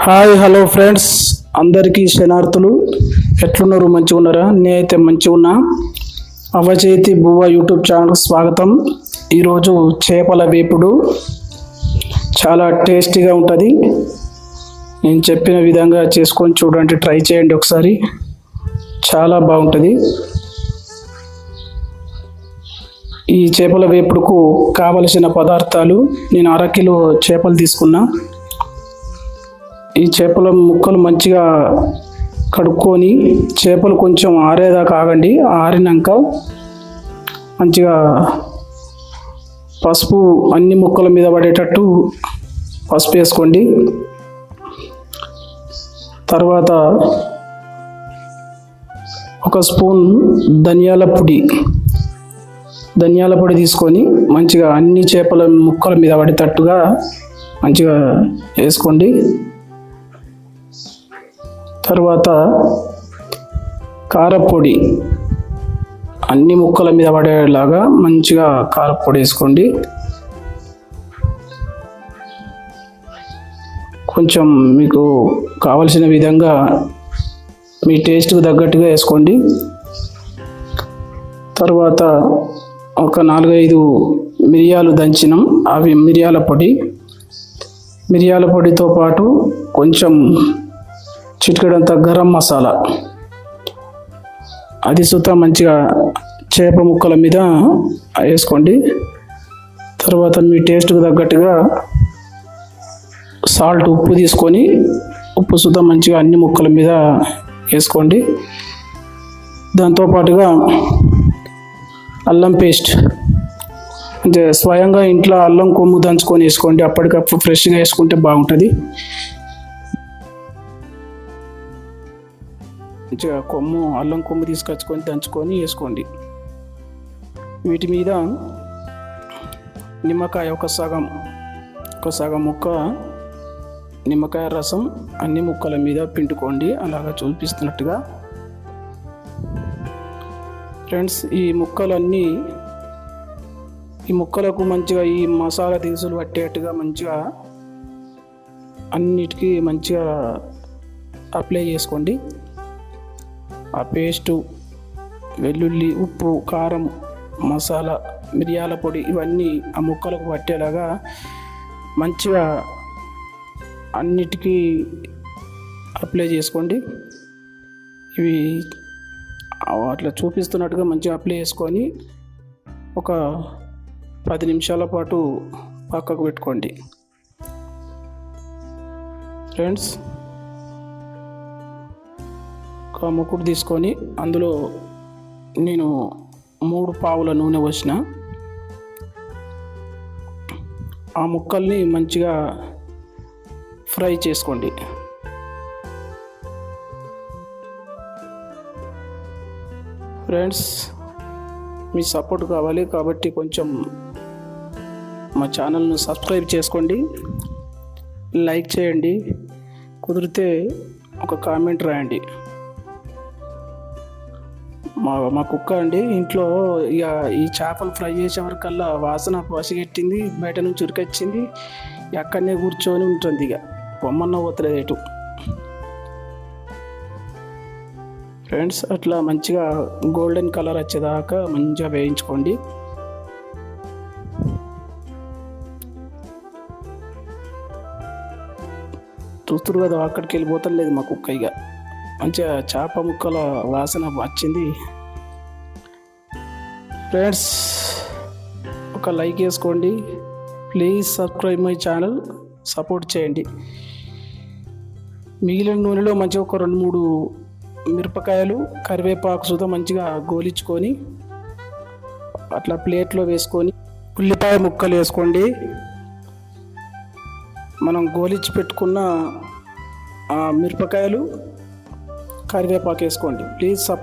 Hi hello friends, అందరికీ శనార్థులు. ఎట్లున్నారు? మంచిగా ఉన్నారా? నేనైతే మంచిగా ఉన్నా. అవచేతి బువ్వ యూట్యూబ్ ఛానల్కి స్వాగతం. ఈరోజు చేపల వేపుడు చాలా టేస్టీగా ఉంటుంది. నేను చెప్పిన విధంగా చేసుకొని చూడండి, ట్రై చేయండి ఒకసారి. చాలా బాగుంటుంది. ఈ చేపల వేపుడుకు కావలసిన పదార్థాలు: నేను అరకిలో చేపలు తీసుకున్నా. ఈ చేపల ముక్కలు మంచిగా కడుక్కొని చేపలు కొంచెం ఆరేదాకా ఆగండి. ఆరినాక మంచిగా పసుపు అన్ని ముక్కల మీద పడేటట్టు పసుపు వేసుకోండి. తర్వాత ఒక స్పూన్ ధనియాల పొడి తీసుకొని మంచిగా అన్ని చేపల ముక్కల మీద పడేటట్టుగా మంచిగా వేసుకోండి. తర్వాత కారపొడి అన్ని ముక్కల మీద పడేలాగా మంచిగా కారపొడి వేసుకోండి. కొంచెం మీకు కావలసిన విధంగా మీ టేస్ట్కి తగ్గట్టుగా వేసుకోండి. తర్వాత ఒక 4-5 మిరియాలు దంచినాం, అవి మిరియాల పొడితో పాటు కొంచెం చిటికెడంత గరం మసాలా, అది సుతా మంచిగా చేప ముక్కల మీద వేసుకోండి. తర్వాత మీ టేస్ట్కి తగ్గట్టుగా సాల్ట్, ఉప్పు తీసుకొని ఉప్పు సుతా మంచిగా అన్ని ముక్కల మీద వేసుకోండి. దాంతోపాటుగా అల్లం పేస్ట్, అంటే స్వయంగా ఇంట్లో అల్లం కొమ్ము దంచుకొని వేసుకోండి. అప్పటికప్పుడు ఫ్రెష్గా వేసుకుంటే బాగుంటుంది. మంచిగా అల్లం కొమ్ము తీసుకొచ్చుకొని దంచుకొని వేసుకోండి. వీటి మీద నిమ్మకాయ ఒక సగం ముక్క నిమ్మకాయ రసం అన్ని ముక్కల మీద పిండుకోండి, అలాగా చూపిస్తున్నట్టుగా. ఫ్రెండ్స్, ఈ ముక్కలకు మంచిగా ఈ మసాలా దినుసులు పట్టేట్టుగా మంచిగా అన్నిటికీ మంచిగా అప్లై చేసుకోండి. ఆ పేస్టు, వెల్లుల్లి, ఉప్పు, కారం, మసాలా, మిరియాల పొడి ఇవన్నీ ఆ ముక్కలకు పట్టేలాగా మంచిగా అన్నిటికీ అప్లై చేసుకోండి. ఇవి అట్లా చూపిస్తున్నట్టుగా మంచిగా అప్లై చేసుకొని ఒక 10 నిమిషాల పాటు పక్కకు పెట్టుకోండి. ఫ్రెండ్స్, ఒక ముక్కుడు తీసుకొని అందులో నేను 3 పావుల నూనె పోసిన. ఆ ముక్కల్ని మంచిగా ఫ్రై చేసుకోండి. ఫ్రెండ్స్, మీ సపోర్ట్ కావాలి కాబట్టి కొంచెం మా ఛానల్ను సబ్స్క్రైబ్ చేసుకోండి, లైక్ చేయండి, కుదిరితే ఒక కామెంట్ రాయండి. మా కుక్క అండి ఇంట్లో ఇక ఈ చేపలు ఫ్రై చేసే వరకల్లా వాసన పసిగెట్టింది, బయట నుంచి ఉరికొచ్చింది. అక్కడనే కూర్చొని ఉంటుంది, ఇక బొమ్మన్న పోతలేదు ఎటు. ఫ్రెండ్స్, అట్లా మంచిగా గోల్డెన్ కలర్ వచ్చేదాకా మంచిగా వేయించుకోండి. చూస్తురు కదా, అక్కడికి వెళ్ళిపోతలేదు మా కుక్క. ఇక మంచిగా చేప ముక్కల వాసన వచ్చింది. ఫ్రెండ్స్, ఒక లైక్ వేసుకోండి, please subscribe my channel, support చేయండి. మిగిలిన నూనెలో మంచిగా ఒక 2-3 మిరపకాయలు, కరివేపాకు సుతా మంచిగా గోలించుకొని అట్లా ప్లేట్లో వేసుకొని ఉల్లిపాయ ముక్కలు వేసుకోండి. మనం గోలించి పెట్టుకున్న మిరపకాయలు, కరివేపాకు వేసుకోండి. Please support.